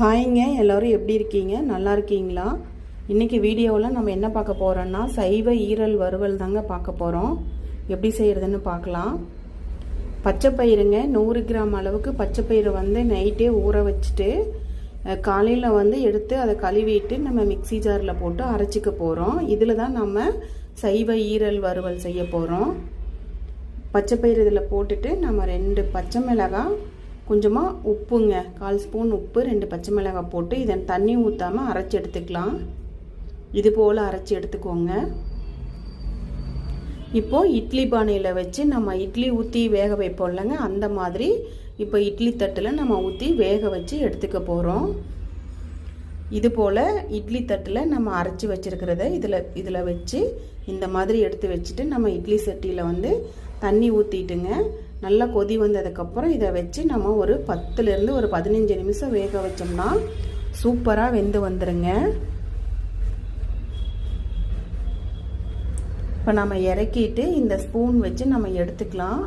ஹாய்ங்க, எல்லோரும் எப்படி இருக்கீங்க? நல்லா இருக்கீங்களா? இன்றைக்கி வீடியோவில் நம்ம என்ன பார்க்க போகிறோன்னா சைவ ஈரல் வறுவல் தாங்க பார்க்க போகிறோம். எப்படி செய்கிறதுன்னு பார்க்கலாம். பச்சைப்பயிருங்க, 100 கிராம் அளவுக்கு பச்சைப்பயிறு நைட்டே ஊற வச்சுட்டு காலையில் எடுத்து அதை கழுவிட்டு நம்ம மிக்சி ஜாரில் போட்டு அரைச்சிக்க போகிறோம். இதில் தான் நம்ம சைவ ஈரல் வறுவல் செய்ய போகிறோம். பச்சைப்பயிறு இதில் போட்டுட்டு நம்ம 2 பச்சை மிளகாய், கொஞ்சமாக உப்புங்க, 1/4 ஸ்பூன் உப்பு, 2 பச்சை மிளகாய் போட்டு இதை தண்ணி ஊற்றாமல் அரைச்சி எடுத்துக்கலாம். இது போல் அரைச்சி எடுத்துக்கோங்க. இப்போது இட்லி பானையில் வச்சு நம்ம இட்லி ஊற்றி வேக வைப்போம் இல்லைங்க, அந்த மாதிரி இப்போ இட்லி தட்டில் நம்ம ஊற்றி வேக வச்சு எடுத்துக்க போகிறோம். இது போல் இட்லி தட்டில் நம்ம அரைச்சி வச்சுருக்கிறத இதில் வச்சு இந்த மாதிரி எடுத்து வச்சுட்டு நம்ம இட்லி சட்டியில் தண்ணி ஊற்றிட்டுங்க, நல்லா கொதி வந்ததுக்கப்புறம் இதை வச்சு நம்ம ஒரு 10லேருந்து ஒரு 15 நிமிஷம் வேக வச்சோம்னா சூப்பராக வெந்து வந்துடுங்க. இப்போ நம்ம இறக்கிட்டு இந்த ஸ்பூன் வச்சு நம்ம எடுத்துக்கலாம்.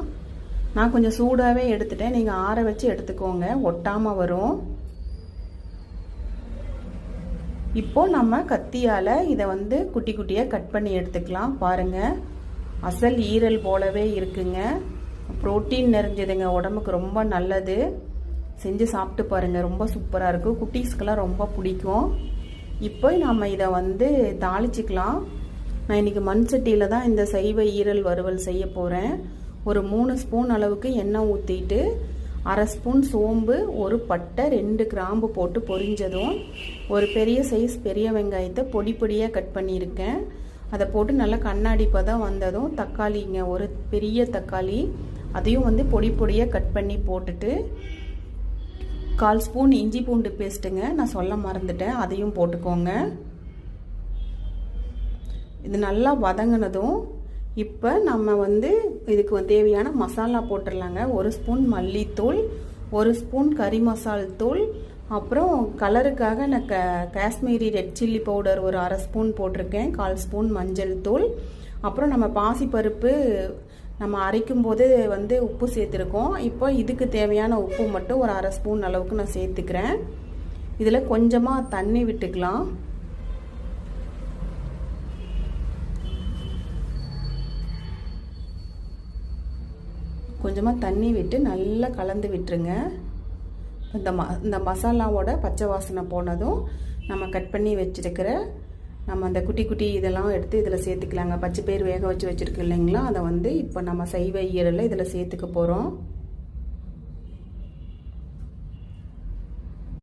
நான் கொஞ்சம் சூடாகவே எடுத்துட்டேன், நீங்கள் ஆற வச்சு எடுத்துக்கோங்க, ஒட்டாமல் வரும். இப்போது நம்ம கத்தியால் இதை குட்டி குட்டியாக கட் பண்ணி எடுத்துக்கலாம். பாருங்கள், அசல் ஈரல் போலவே இருக்குங்க. புரோட்டீன் நிறைஞ்சதுங்க, உடம்புக்கு ரொம்ப நல்லது. செஞ்சு சாப்பிட்டு பாருங்கள், ரொம்ப சூப்பராக இருக்கும். குட்டீஸ்க்கெல்லாம் ரொம்ப பிடிக்கும். இப்போ நம்ம இதை தாளிச்சிக்கலாம். நான் இன்றைக்கி மண் சட்டியில் தான் இந்த சைவ ஈரல் வறுவல் செய்ய போகிறேன். ஒரு 3 ஸ்பூன் அளவுக்கு எண்ணெய் ஊற்றிட்டு 1/2 ஸ்பூன் சோம்பு, 1 பட்டை, 2 கிராம்பு போட்டு பொரிஞ்சதும் ஒரு பெரிய சைஸ் பெரிய வெங்காயத்தை பொடி பொடியாக கட் பண்ணியிருக்கேன். அதை போட்டு நல்லா கண்ணாடி பதம் வந்ததும் தக்காளிங்க, ஒரு பெரிய தக்காளி, அதையும் பொடி பொடியாக கட் பண்ணி போட்டுட்டு 1/4 ஸ்பூன் இஞ்சி பூண்டு பேஸ்ட்டுங்க, நான் சொல்ல மறந்துட்டேன், அதையும் போட்டுக்கோங்க. இது நல்லா வதங்கினதும் இப்போ நம்ம இதுக்கு தேவையான மசாலா போட்டுடலாங்க. 1 ஸ்பூன் மல்லித்தூள், 1 ஸ்பூன் கறி மசால் தூள், அப்புறம் கலருக்காக நான் காஷ்மீரி ரெட் சில்லி பவுடர் ஒரு 1/2 ஸ்பூன் போட்டிருக்கேன், 1/4 ஸ்பூன் மஞ்சள் தூள், அப்புறம் நம்ம பாசிப்பருப்பு நம்ம அரைக்கும் போது உப்பு சேர்த்துருக்கோம். இப்போ இதுக்கு தேவையான உப்பு மட்டும் ஒரு 1/2 ஸ்பூன் அளவுக்கு நான் சேர்த்துக்கிறேன். இதில் கொஞ்சமாக தண்ணி விட்டுக்கலாம். கொஞ்சமாக தண்ணி விட்டு நல்லா கலந்து விட்டுருங்க. இந்த மசாலாவோட பச்சை வாசனை போனதும் நம்ம கட் பண்ணி வச்சுருக்கிற நம்ம அந்த குட்டி குட்டி இதெல்லாம் எடுத்து இதில் சேர்த்துக்கலாங்க. பச்சை பயிர் வேக வச்சு வச்சுருக்கு இல்லைங்களா, அதை இப்போ நம்ம சைவ ஈரலை இதில் சேர்த்துக்க போகிறோம்.